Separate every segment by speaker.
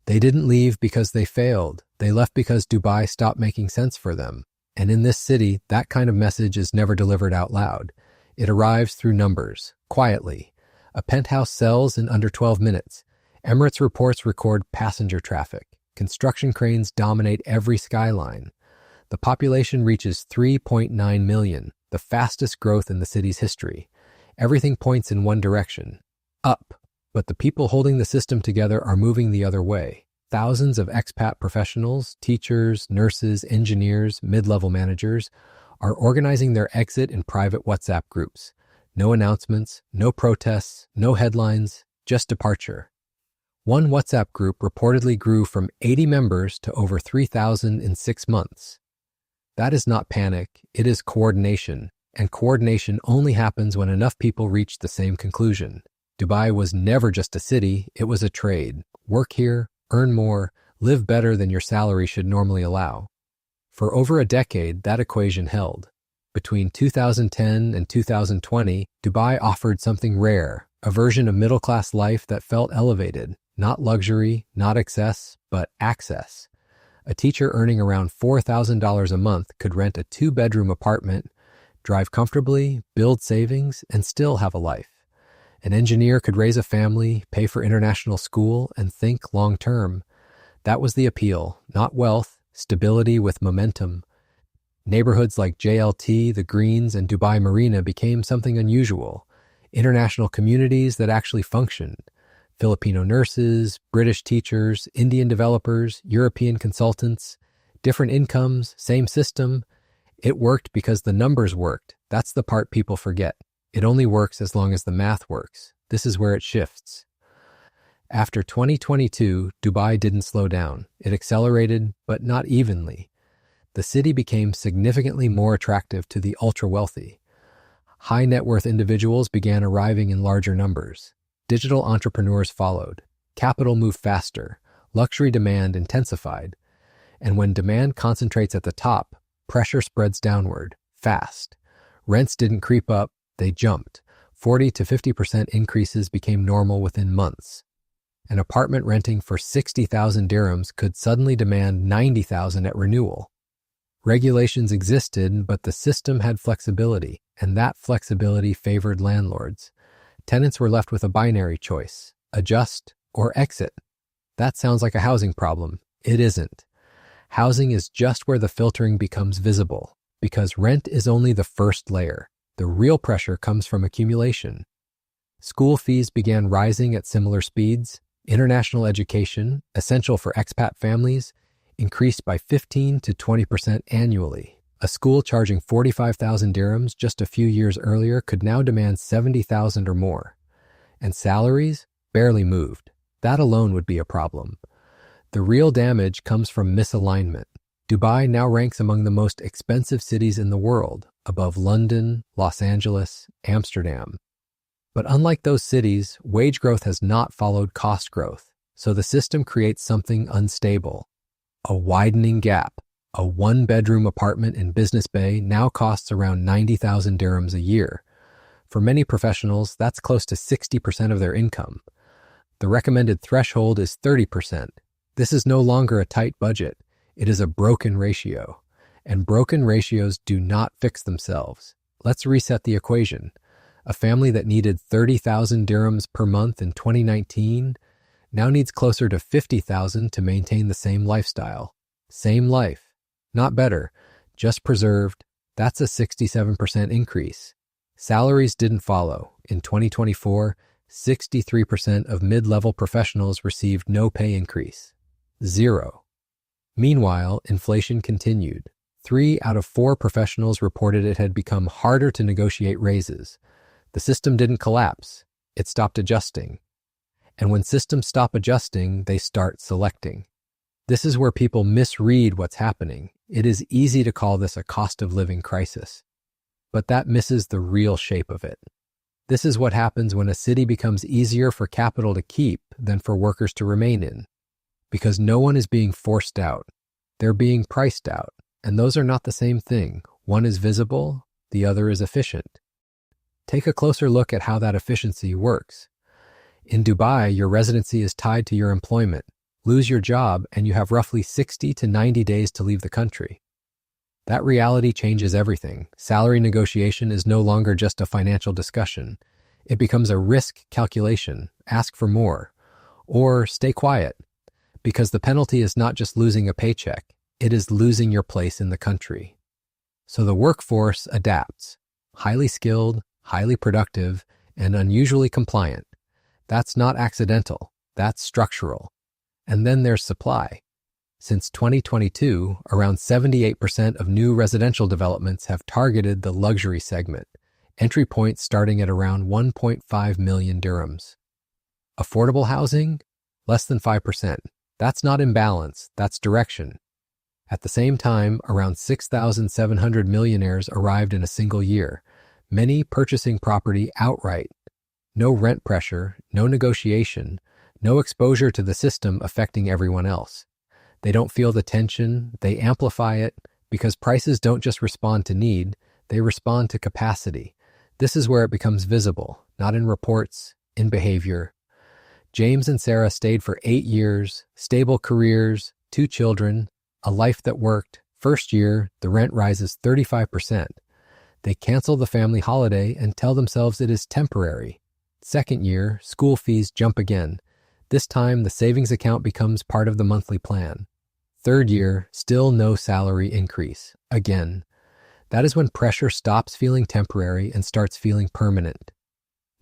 Speaker 1: They didn't leave because they failed. They left because Dubai stopped making sense for them. And in this city, that kind of message is never delivered out loud. It arrives through numbers, quietly. A penthouse sells in under 12 minutes. Emirates reports record passenger traffic. Construction cranes dominate every skyline. The population reaches 3.9 million, the fastest growth in the city's history. Everything points in one direction, up. But the people holding the system together are moving the other way. Thousands of expat professionals, teachers, nurses, engineers, mid-level managers are organizing their exit in private WhatsApp groups. No announcements, no protests, no headlines, just departure. One WhatsApp group reportedly grew from 80 members to over 3,000 in 6 months. That is not panic, it is coordination, and coordination only happens when enough people reach the same conclusion. Dubai was never just a city, it was a trade. Work here, earn more, live better than your salary should normally allow. For over a decade, that equation held. Between 2010 and 2020, Dubai offered something rare, a version of middle-class life that felt elevated, not luxury, not excess, but access. A teacher earning around $4,000 a month could rent a 2-bedroom apartment, drive comfortably, build savings, and still have a life. An engineer could raise a family, pay for international school, and think long-term. That was the appeal, not wealth, stability with momentum. Neighborhoods like JLT, the Greens, and Dubai Marina became something unusual. International communities that actually functioned. Filipino nurses, British teachers, Indian developers, European consultants, different incomes, same system. It worked because the numbers worked. That's the part people forget. It only works as long as the math works. This is where it shifts. After 2022, Dubai didn't slow down. It accelerated, but not evenly. The city became significantly more attractive to the ultra-wealthy. High net worth individuals began arriving in larger numbers. Digital entrepreneurs followed. Capital moved faster. Luxury demand intensified. And when demand concentrates at the top, pressure spreads downward, fast. Rents didn't creep up, they jumped. 40 to 50% increases became normal within months. An apartment renting for 60,000 dirhams could suddenly demand 90,000 at renewal. Regulations existed, but the system had flexibility, and that flexibility favored landlords. Tenants were left with a binary choice: adjust or exit. That sounds like a housing problem. It isn't. Housing is just where the filtering becomes visible, because rent is only the first layer. The real pressure comes from accumulation. School fees began rising at similar speeds. International education, essential for expat families, increased by 15 to 20% annually. A school charging 45,000 dirhams just a few years earlier could now demand 70,000 or more. And salaries barely moved. That alone would be a problem. The real damage comes from misalignment. Dubai now ranks among the most expensive cities in the world, above London, Los Angeles, Amsterdam. But unlike those cities, wage growth has not followed cost growth, so the system creates something unstable. A widening gap. A 1-bedroom apartment in Business Bay now costs around 90,000 dirhams a year. For many professionals, that's close to 60% of their income. The recommended threshold is 30%. This is no longer a tight budget. It is a broken ratio. And broken ratios do not fix themselves. Let's reset the equation. A family that needed 30,000 dirhams per month in 2019 now needs closer to 50,000 to maintain the same lifestyle. Same life. Not better, just preserved. That's a 67% increase. Salaries didn't follow. In 2024, 63% of mid-level professionals received no pay increase. 0. Meanwhile, inflation continued. 3 out of 4 professionals reported it had become harder to negotiate raises. The system didn't collapse. It stopped adjusting. And when systems stop adjusting, they start selecting. This is where people misread what's happening. It is easy to call this a cost of living crisis. But that misses the real shape of it. This is what happens when a city becomes easier for capital to keep than for workers to remain in. Because no one is being forced out. They're being priced out. And those are not the same thing. One is visible, the other is efficient. Take a closer look at how that efficiency works. In Dubai, your residency is tied to your employment. Lose your job, and you have roughly 60 to 90 days to leave the country. That reality changes everything. Salary negotiation is no longer just a financial discussion. It becomes a risk calculation. Ask for more. Or stay quiet. Because the penalty is not just losing a paycheck, it is losing your place in the country. So the workforce adapts. Highly skilled, highly productive, and unusually compliant. That's not accidental. That's structural. And then there's supply. Since 2022, around 78% of new residential developments have targeted the luxury segment, entry points starting at around 1.5 million dirhams. Affordable housing? Less than 5%. That's not imbalance, that's direction. At the same time, around 6,700 millionaires arrived in a single year, many purchasing property outright. No rent pressure, no negotiation, no exposure to the system affecting everyone else. They don't feel the tension, they amplify it, because prices don't just respond to need, they respond to capacity. This is where it becomes visible, not in reports, in behavior. James and Sarah stayed for 8 years, stable careers, 2 children, a life that worked. First year, the rent rises 35%. They cancel the family holiday and tell themselves it is temporary. Second year, school fees jump again. This time, the savings account becomes part of the monthly plan. Third year, still no salary increase. Again. That is when pressure stops feeling temporary and starts feeling permanent.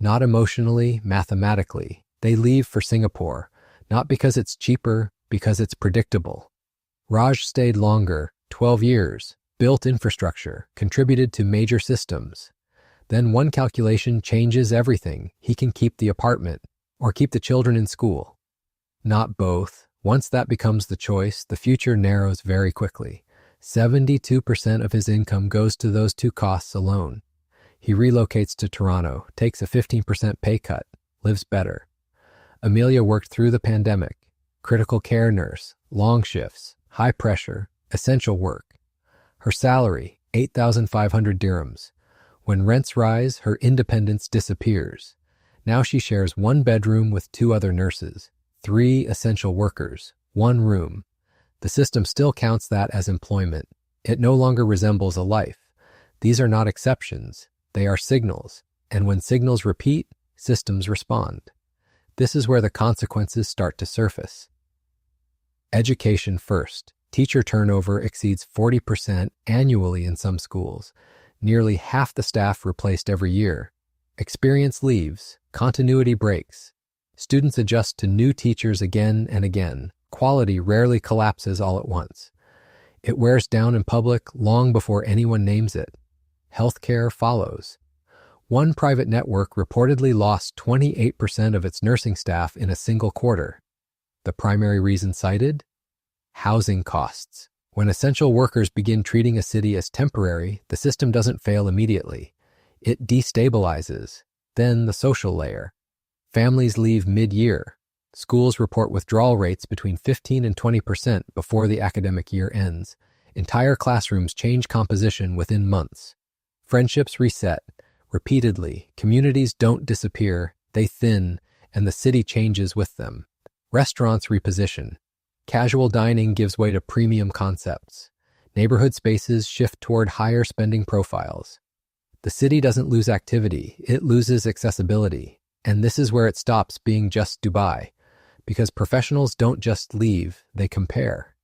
Speaker 1: Not emotionally, mathematically. They leave for Singapore, not because it's cheaper, because it's predictable. Raj stayed longer, 12 years, built infrastructure, contributed to major systems. Then one calculation changes everything. He can keep the apartment, or keep the children in school. Not both. Once that becomes the choice, the future narrows very quickly. 72% of his income goes to those 2 costs alone. He relocates to Toronto, takes a 15% pay cut, lives better. Amelia worked through the pandemic. Critical care nurse, long shifts, high pressure, essential work. Her salary, 8,500 dirhams. When rents rise, her independence disappears. Now she shares 1 bedroom with 2 other nurses, 3 essential workers, 1 room. The system still counts that as employment. It no longer resembles a life. These are not exceptions. They are signals. And when signals repeat, systems respond. This is where the consequences start to surface. Education first. Teacher turnover exceeds 40% annually in some schools. Nearly half the staff replaced every year. Experience leaves. Continuity breaks. Students adjust to new teachers again and again. Quality rarely collapses all at once. It wears down in public long before anyone names it. Healthcare follows. One private network reportedly lost 28% of its nursing staff in a single quarter. The primary reason cited? Housing costs. When essential workers begin treating a city as temporary, the system doesn't fail immediately. It destabilizes. Then the social layer. Families leave mid-year. Schools report withdrawal rates between 15 and 20% before the academic year ends. Entire classrooms change composition within months. Friendships reset. Repeatedly, communities don't disappear, they thin, and the city changes with them. Restaurants reposition. Casual dining gives way to premium concepts. Neighborhood spaces shift toward higher spending profiles. The city doesn't lose activity, it loses accessibility. And this is where it stops being just Dubai. Because professionals don't just leave, they compare.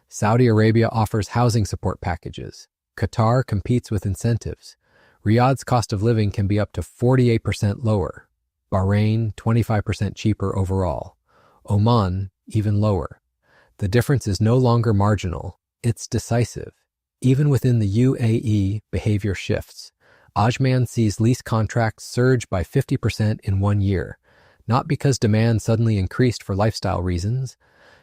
Speaker 1: Saudi Arabia offers housing support packages. Qatar competes with incentives. Riyadh's cost of living can be up to 48% lower. Bahrain, 25% cheaper overall. Oman, even lower. The difference is no longer marginal, it's decisive. Even within the UAE, behavior shifts. Ajman sees lease contracts surge by 50% in 1 year, not because demand suddenly increased for lifestyle reasons,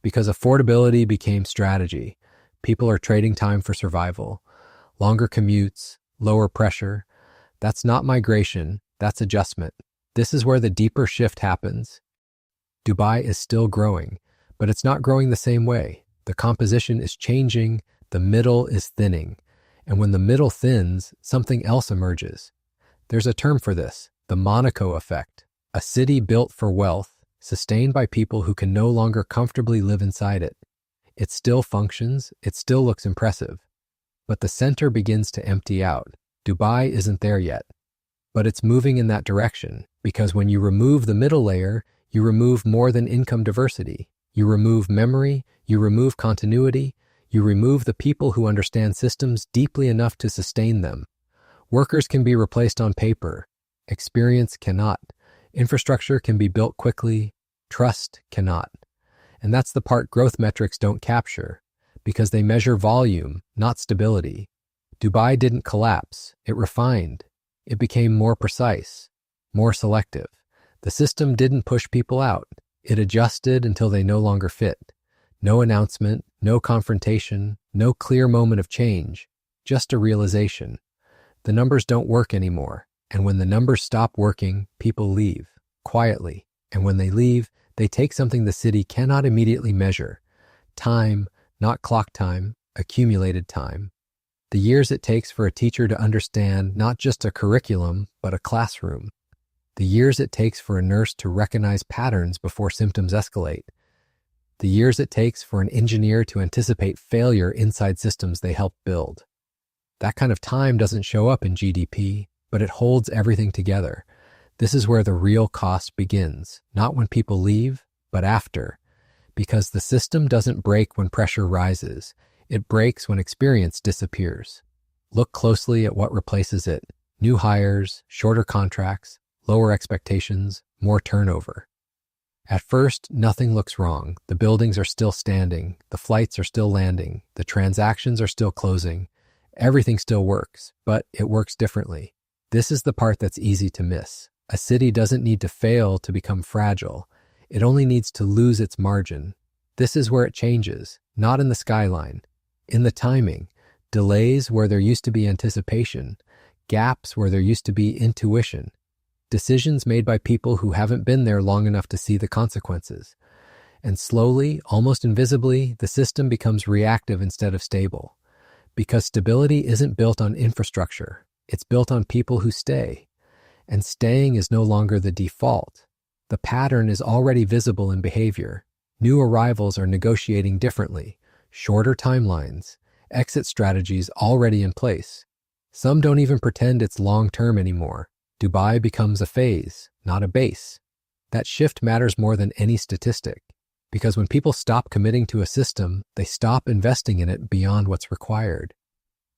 Speaker 1: because affordability became strategy. People are trading time for survival. Longer commutes, lower pressure. That's not migration, that's adjustment. This is where the deeper shift happens. Dubai is still growing, but it's not growing the same way. The composition is changing, the middle is thinning. And when the middle thins, something else emerges. There's a term for this, the Monaco effect. A city built for wealth, sustained by people who can no longer comfortably live inside it. It still functions, it still looks impressive. But the center begins to empty out. Dubai isn't there yet. But it's moving in that direction, because when you remove the middle layer, you remove more than income diversity. You remove memory, you remove continuity, you remove the people who understand systems deeply enough to sustain them. Workers can be replaced on paper. Experience cannot. Infrastructure can be built quickly. Trust cannot. And that's the part growth metrics don't capture, because they measure volume, not stability. Dubai didn't collapse, it refined. It became more precise, more selective. The system didn't push people out. It adjusted until they no longer fit. No announcement, no confrontation, no clear moment of change, just a realization. The numbers don't work anymore, and when the numbers stop working, people leave, quietly. And when they leave, they take something the city cannot immediately measure. Time, not clock time, accumulated time. The years it takes for a teacher to understand not just a curriculum, but a classroom. The years it takes for a nurse to recognize patterns before symptoms escalate. The years it takes for an engineer to anticipate failure inside systems they helped build. That kind of time doesn't show up in GDP, but it holds everything together. This is where the real cost begins, not when people leave, but after. Because the system doesn't break when pressure rises. It breaks when experience disappears. Look closely at what replaces it. New hires, shorter contracts, lower expectations, more turnover. At first, nothing looks wrong. The buildings are still standing, the flights are still landing, the transactions are still closing. Everything still works, but it works differently. This is the part that's easy to miss. A city doesn't need to fail to become fragile. It only needs to lose its margin. This is where it changes, not in the skyline. In the timing, delays where there used to be anticipation, gaps where there used to be intuition, decisions made by people who haven't been there long enough to see the consequences. And slowly, almost invisibly, the system becomes reactive instead of stable. Because stability isn't built on infrastructure, it's built on people who stay. And staying is no longer the default. The pattern is already visible in behavior. New arrivals are negotiating differently. Shorter timelines, exit strategies already in place. Some don't even pretend it's long-term anymore. Dubai becomes a phase, not a base. That shift matters more than any statistic, because when people stop committing to a system, they stop investing in it beyond what's required.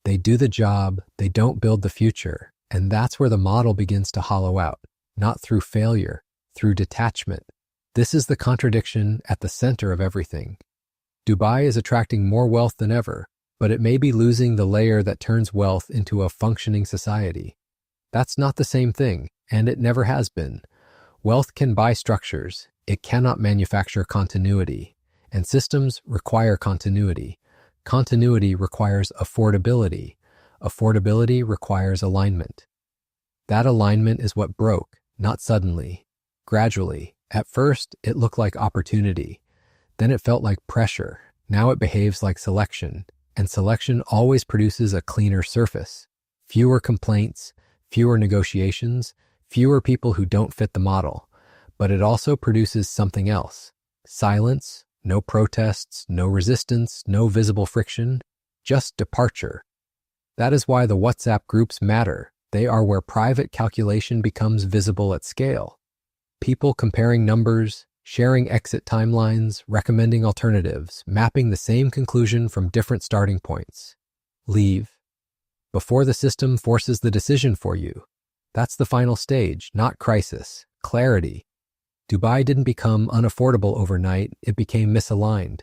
Speaker 1: They do the job, they don't build the future, and that's where the model begins to hollow out, not through failure, through detachment. This is the contradiction at the center of everything. Dubai is attracting more wealth than ever, but it may be losing the layer that turns wealth into a functioning society. That's not the same thing, and it never has been. Wealth can buy structures, it cannot manufacture continuity, and systems require continuity. Continuity requires affordability. Affordability requires alignment. That alignment is what broke, not suddenly, gradually. At first, it looked like opportunity. Then it felt like pressure. Now it behaves like selection. And selection always produces a cleaner surface. Fewer complaints, fewer negotiations, fewer people who don't fit the model. But it also produces something else. Silence, no protests, no resistance, no visible friction, just departure. That is why the WhatsApp groups matter. They are where private calculation becomes visible at scale. People comparing numbers, sharing exit timelines, recommending alternatives, mapping the same conclusion from different starting points. Leave. Before the system forces the decision for you. That's the final stage, not crisis, clarity. Dubai didn't become unaffordable overnight, it became misaligned.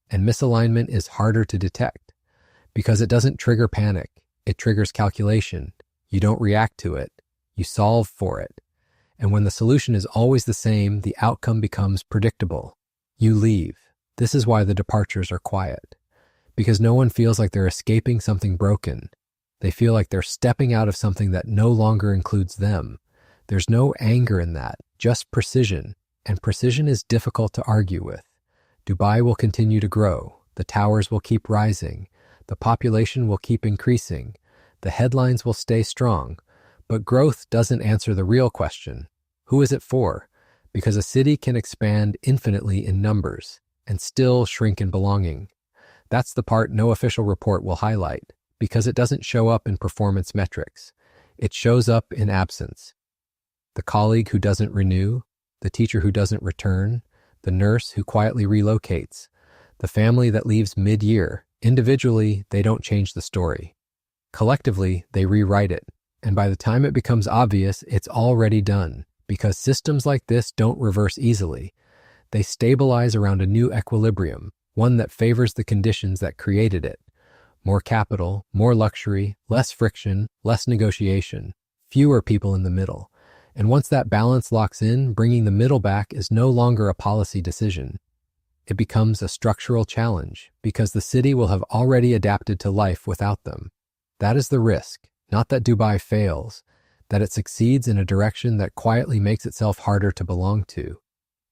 Speaker 1: And misalignment is harder to detect because it doesn't trigger panic, it triggers calculation. You don't react to it, you solve for it. And when the solution is always the same, the outcome becomes predictable. You leave. This is why the departures are quiet. Because no one feels like they're escaping something broken. They feel like they're stepping out of something that no longer includes them. There's no anger in that, just precision. And precision is difficult to argue with. Dubai will continue to grow. The towers will keep rising. The population will keep increasing. The headlines will stay strong. But growth doesn't answer the real question. Who is it for? because a city can expand infinitely in numbers and still shrink in belonging. That's the part no official report will highlight, because it doesn't show up in performance metrics. It shows up in absence. The colleague who doesn't renew, the teacher who doesn't return, the nurse who quietly relocates, the family that leaves mid-year. Individually, they don't change the story. Collectively, they rewrite it. And by the time it becomes obvious, it's already done, because systems like this don't reverse easily. They stabilize around a new equilibrium, one that favors the conditions that created it. More capital, more luxury, less friction, less negotiation, fewer people in the middle. And once that balance locks in, bringing the middle back is no longer a policy decision. It becomes a structural challenge, because the city will have already adapted to life without them. That is the risk, not that Dubai fails, that it succeeds in a direction that quietly makes itself harder to belong to.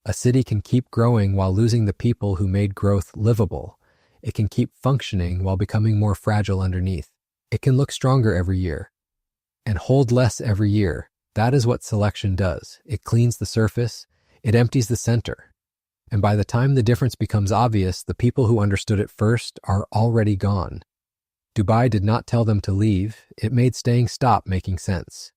Speaker 1: A city can keep growing while losing the people who made growth livable. It can keep functioning while becoming more fragile underneath. It can look stronger every year and hold less every year. That is what selection does. It cleans the surface, it empties the center. And by the time the difference becomes obvious, the people who understood it first are already gone. Dubai did not tell them to leave, it made staying stop making sense.